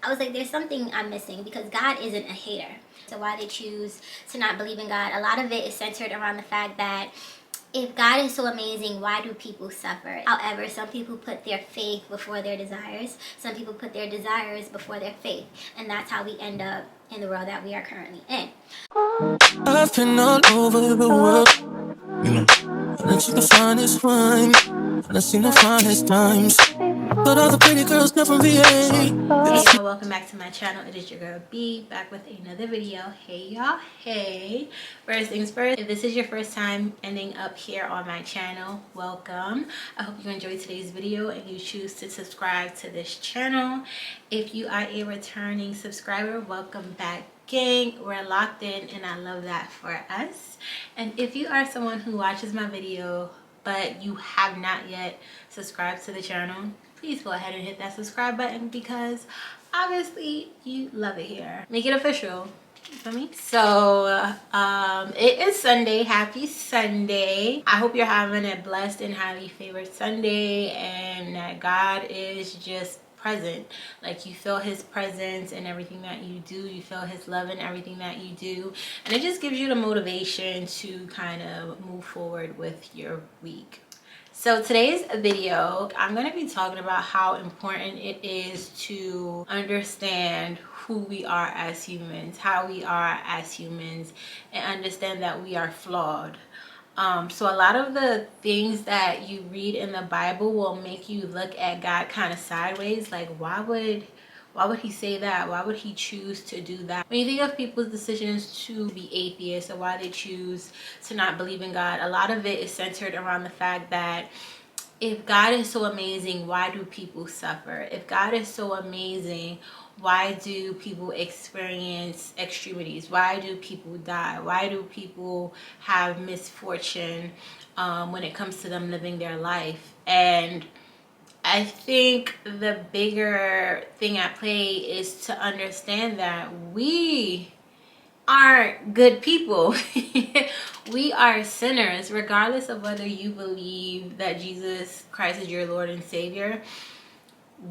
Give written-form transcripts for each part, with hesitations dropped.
I was like, there's something I'm missing, because God isn't a hater. So why they choose to not believe in God, a lot of it is centered around the fact that if God is so amazing, why do people suffer? However, some people put their faith before their desires. Some people put their desires before their faith. And that's how we end up in the world that we are currently in. I've been all over the world, and I see the finest wine, and I seen the finest times, but all the pretty girls come from VA. Hey y'all, welcome back to my channel. It is your girl B, back with another video. Hey y'all, hey. First things first, if this is your first time ending up here on my channel, welcome. I hope you enjoyed today's video and you choose to subscribe to this channel. If you are a returning subscriber, welcome back, gang. We're locked in and I love that for us. And if you are someone who watches my video but you have not yet subscribed to the channel, please go ahead and hit that subscribe button, because obviously you love it here. Make it official. You feel me? So it is Sunday. Happy Sunday. I hope you're having a blessed and highly favored Sunday, and that God is just present. Like, you feel his presence in everything that you do. You feel his love in everything that you do, and it just gives you the motivation to kind of move forward with your week. So today's video, I'm going to be talking about how important it is to understand who we are as humans, how we are as humans, and understand that we are flawed. So a lot of the things that you read in the Bible will make you look at God kind of sideways. Like, why would he say that? Why would he choose to do that? When you think of people's decisions to be atheists, or why they choose to not believe in God, a lot of it is centered around the fact that if God is so amazing, why do people suffer? If God is so amazing, why do people experience extremities? Why do people die? Why do people have misfortune when it comes to them living their life? And I think the bigger thing at play is to understand that we aren't good people. We are sinners, regardless of whether you believe that Jesus Christ is your Lord and Savior.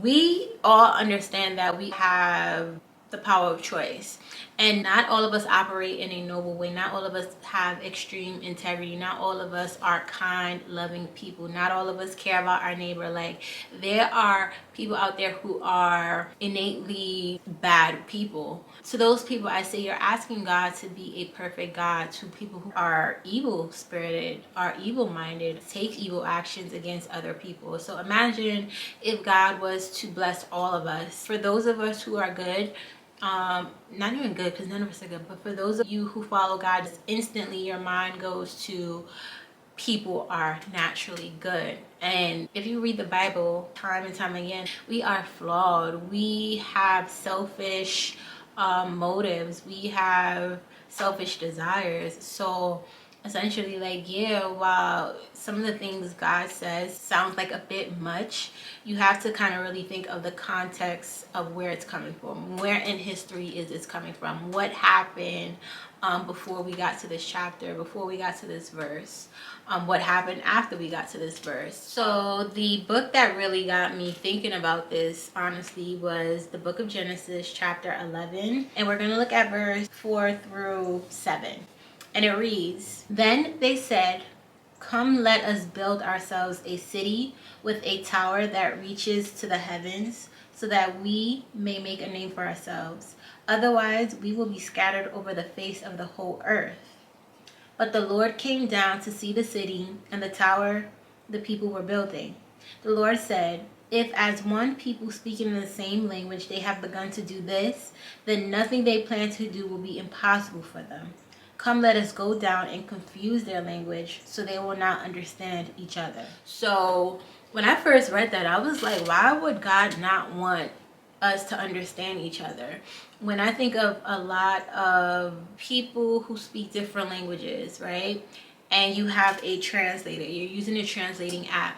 We all understand that we have the power of choice, and not all of us operate in a noble way. Not all of us have extreme integrity. Not all of us are kind, loving people. Not all of us care about our neighbor. Like, there are people out there who are innately bad people. To those people, I say, you're asking God to be a perfect God. To people who are evil spirited, are evil minded, take evil actions against other people. So imagine if God was to bless all of us. For those of us who are good, not even good, because none of us are good, but for those of you who follow God, instantly your mind goes to people are naturally good. And if you read the Bible time and time again, we are flawed. We have selfish motives. We have selfish desires. So essentially, like, yeah, while some of the things God says sounds like a bit much, you have to kind of really think of the context of where it's coming from. Where in history is this coming from? What happened before we got to this chapter, before we got to this verse? What happened after we got to this verse? So the book that really got me thinking about this, honestly, was the book of Genesis, chapter 11. And we're going to look at verse 4 through 7. And it reads, "Then they said, 'Come, let us build ourselves a city with a tower that reaches to the heavens, so that we may make a name for ourselves. Otherwise, we will be scattered over the face of the whole earth.' But the Lord came down to see the city and the tower the people were building. The Lord said, 'If as one people speaking in the same language they have begun to do this, then nothing they plan to do will be impossible for them. Come, let us go down and confuse their language, so they will not understand each other.'" So when I first read that, I was like, why would God not want us to understand each other? When I think of a lot of people who speak different languages, right? And you have a translator, you're using a translating app.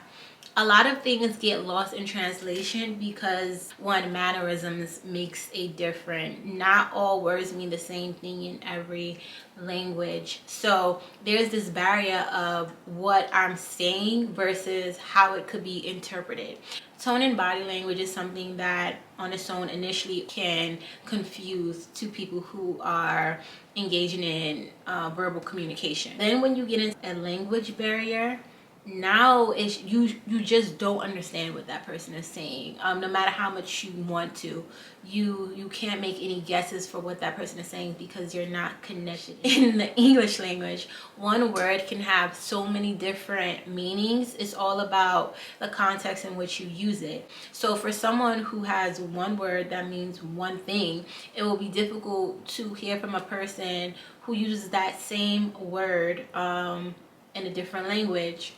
a lot of things get lost in translation because one, mannerisms makes a difference. Not all words mean the same thing in every language. So there's this barrier of what I'm saying versus how it could be interpreted. Tone and body language is something that on its own initially can confuse to people who are engaging in verbal communication. Then when you get into a language barrier, now it's you just don't understand what that person is saying. No matter how much you want to, you can't make any guesses for what that person is saying because you're not connected. In the English language, one word can have so many different meanings. It's all about the context in which you use it. So for someone who has one word that means one thing, it will be difficult to hear from a person who uses that same word in a different language,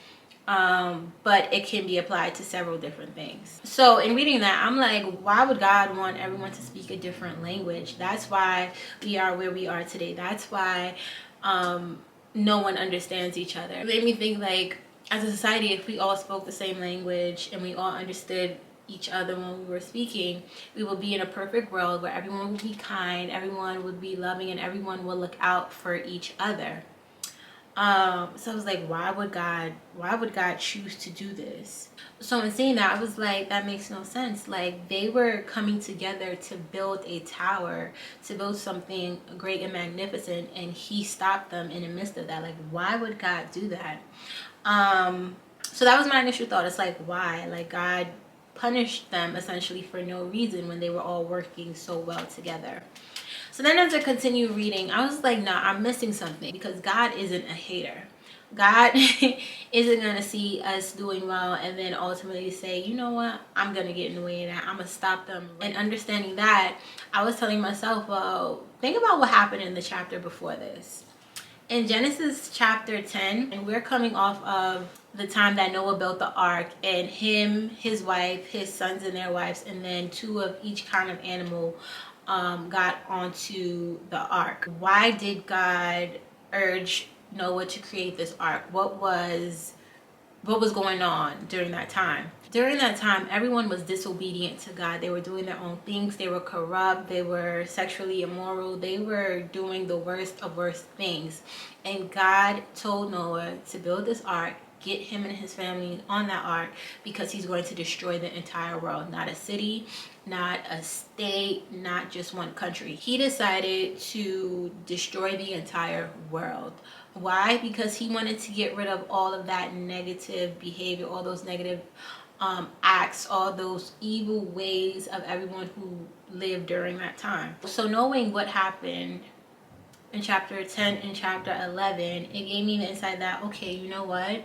but it can be applied to several different things. So in reading that, I'm like, why would God want everyone to speak a different language? That's why we are where we are today. That's why no one understands each other. It made me think, like, as a society, if we all spoke the same language and we all understood each other when we were speaking, we would be in a perfect world where everyone would be kind, everyone would be loving, and everyone would look out for each other. So I was like, why would God choose to do this? So in seeing that, I was like, that makes no sense. Like, they were coming together to build a tower, to build something great and magnificent, and he stopped them in the midst of that. Like, why would God do that? So that was my initial thought. It's like, why? Like, God punished them essentially for no reason when they were all working so well together. So then as I continue reading, I was like, nah, I'm missing something, because God isn't a hater. God isn't going to see us doing well and then ultimately say, you know what, I'm going to get in the way of that. I'm going to stop them. And understanding that, I was telling myself, well, think about what happened in the chapter before this. In Genesis chapter 10, and we're coming off of the time that Noah built the ark, and him, his wife, his sons and their wives, and then 2 of each kind of animal got onto the ark. Why did God urge Noah to create this ark? What was going on during that time? During that time, everyone was disobedient to God. They were doing their own things. They were corrupt. They were sexually immoral. They were doing the worst of worst things. And God told Noah to build this ark, get him and his family on that ark, because he's going to destroy the entire world. Not a city, not a state, not just one country. He decided to destroy the entire world. Why? Because he wanted to get rid of all of that negative behavior, all those negative acts, all those evil ways of everyone who lived during that time. So knowing what happened in chapter 10 and chapter 11, it gave me the insight that, okay, you know what?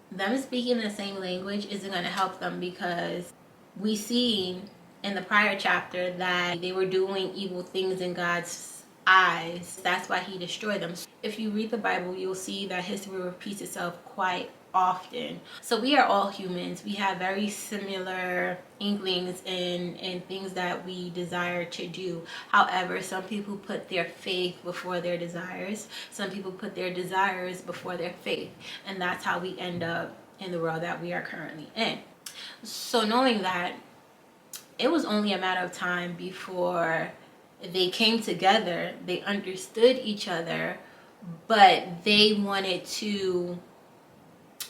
Them speaking the same language isn't going to help them, because we see in the prior chapter that they were doing evil things in God's eyes. That's why he destroyed them. If you read the Bible, you'll see that history repeats itself quite often. So we are all humans. We have very similar inklings and things that we desire to do. However, some people put their faith before their desires. Some people put their desires before their faith. And that's how we end up in the world that we are currently in. So knowing that, it was only a matter of time before they came together. They understood each other, but they wanted to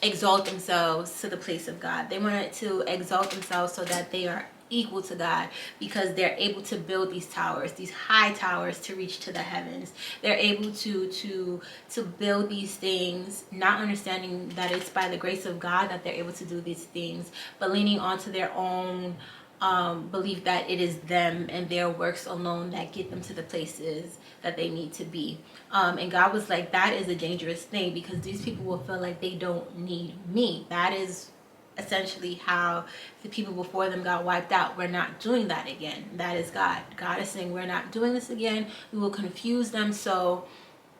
exalt themselves to the place of God. They wanted to exalt themselves so that they are equal to God, because they're able to build these towers, these high towers, to reach to the heavens. They're able to build these things, not understanding that it's by the grace of God that they're able to do these things, but leaning onto their own belief that it is them and their works alone that get them to the places that they need to be. And God was like, that is a dangerous thing, because these people will feel like they don't need me. That is essentially how the people before them got wiped out. We're not doing that again. That is God. God is saying, we're not doing this again. We will confuse them, so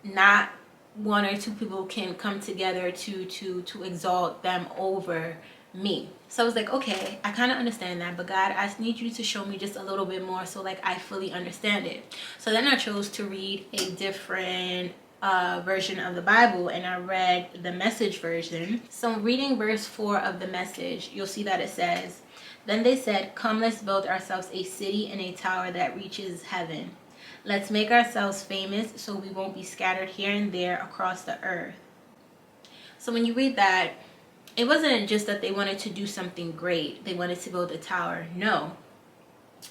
not 1 or 2 people can come together to exalt them over me. So I was like, okay, I kind of understand that, but God, I need you to show me just a little bit more so like I fully understand it. So then I chose to read a different version of the Bible, and I read the Message version. So reading verse 4 of the Message, you'll see that it says, "Then they said, 'Come, let's build ourselves a city and a tower that reaches heaven. Let's make ourselves famous so we won't be scattered here and there across the earth.'" So when you read that, it wasn't just that they wanted to do something great. They wanted to build a tower. No.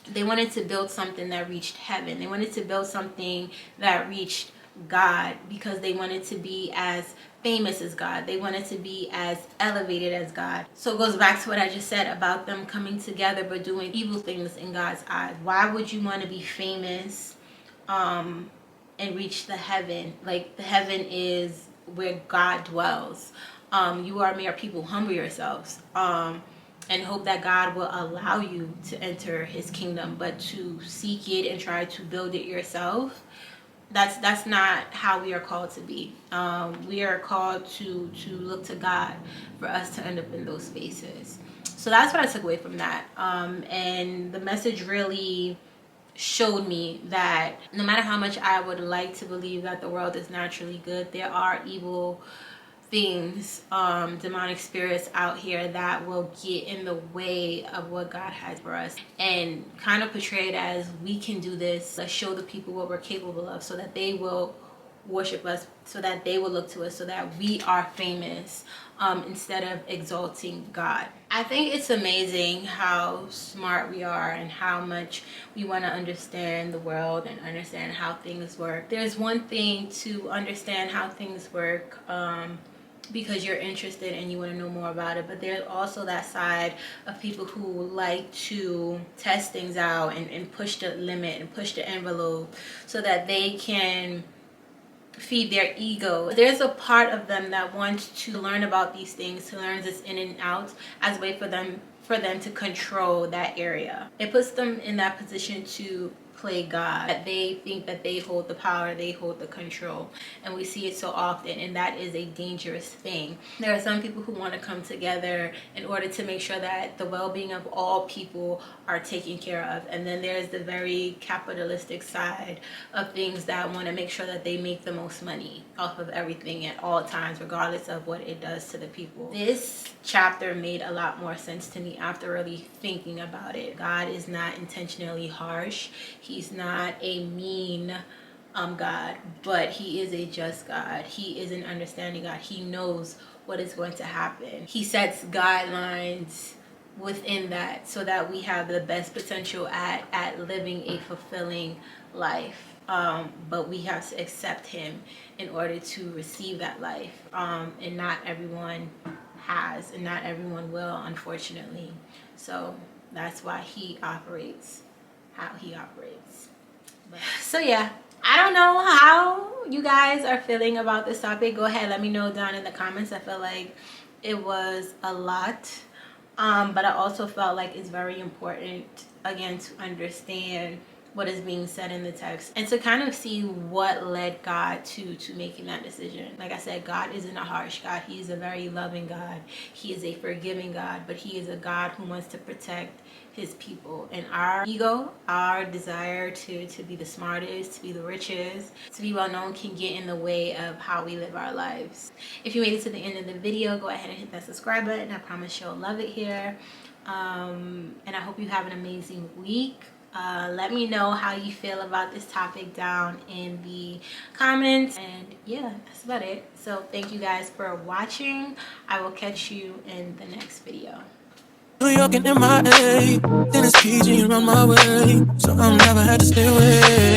They wanted to build something that reached heaven. They wanted to build something that reached God, because they wanted to be as famous as God. They wanted to be as elevated as God. So it goes back to what I just said about them coming together but doing evil things in God's eyes. Why would you want to be famous and reach the heaven? Like, the heaven is where God dwells. You are mere people. Humble yourselves. And hope that God will allow you to enter his kingdom. But to seek it and try to build it yourself, that's not how we are called to be. We are called to look to God for us to end up in those spaces. So that's what I took away from that. And the Message really showed me that no matter how much I would like to believe that the world is naturally good, there are evil things, demonic spirits out here that will get in the way of what God has for us, and kind of portray it as, we can do this, let's show the people what we're capable of, so that they will worship us, so that they will look to us, so that we are famous, instead of exalting God. I think it's amazing how smart we are and how much we want to understand the world and understand how things work. There's one thing to understand how things work, because you're interested and you want to know more about it, but there's also that side of people who like to test things out and push the limit and push the envelope so that they can feed their ego. There's a part of them that wants to learn about these things, to learn this in and out, as a way for them to control that area. It puts them in that position to play God, that they think that they hold the power, they hold the control, and we see it so often, and that is a dangerous thing. There are some people who want to come together in order to make sure that the well-being of all people are taken care of, and then there's the very capitalistic side of things that want to make sure that they make the most money off of everything at all times, regardless of what it does to the people. This chapter made a lot more sense to me after really thinking about it. God is not intentionally harsh. He's not a mean God, but he is a just God. He is an understanding God. He knows what is going to happen. He sets guidelines within that so that we have the best potential at living a fulfilling life. But we have to accept him in order to receive that life. And not everyone has, and not everyone will, unfortunately. So that's why he operates how he operates. So yeah, I don't know how you guys are feeling about this topic. Go ahead, let me know down in the comments. I feel like it was a lot, but I also felt like it's very important, again, to understand what is being said in the text and to kind of see what led God to making that decision. Like I said, God isn't a harsh God. He is a very loving God. He is a forgiving God, but he is a God who wants to protect his people. And our ego, our desire to be the smartest, to be the richest, to be well known, can get in the way of how we live our lives. If you made it to the end of the video, go ahead and hit that subscribe button. I promise you'll love it here. And I hope you have an amazing week. Let me know how you feel about this topic down in the comments, and yeah, that's about it. So thank you guys for watching. I will catch you in the next video. New York and MIA, then it's PG around my way, so I'm never had to stay away.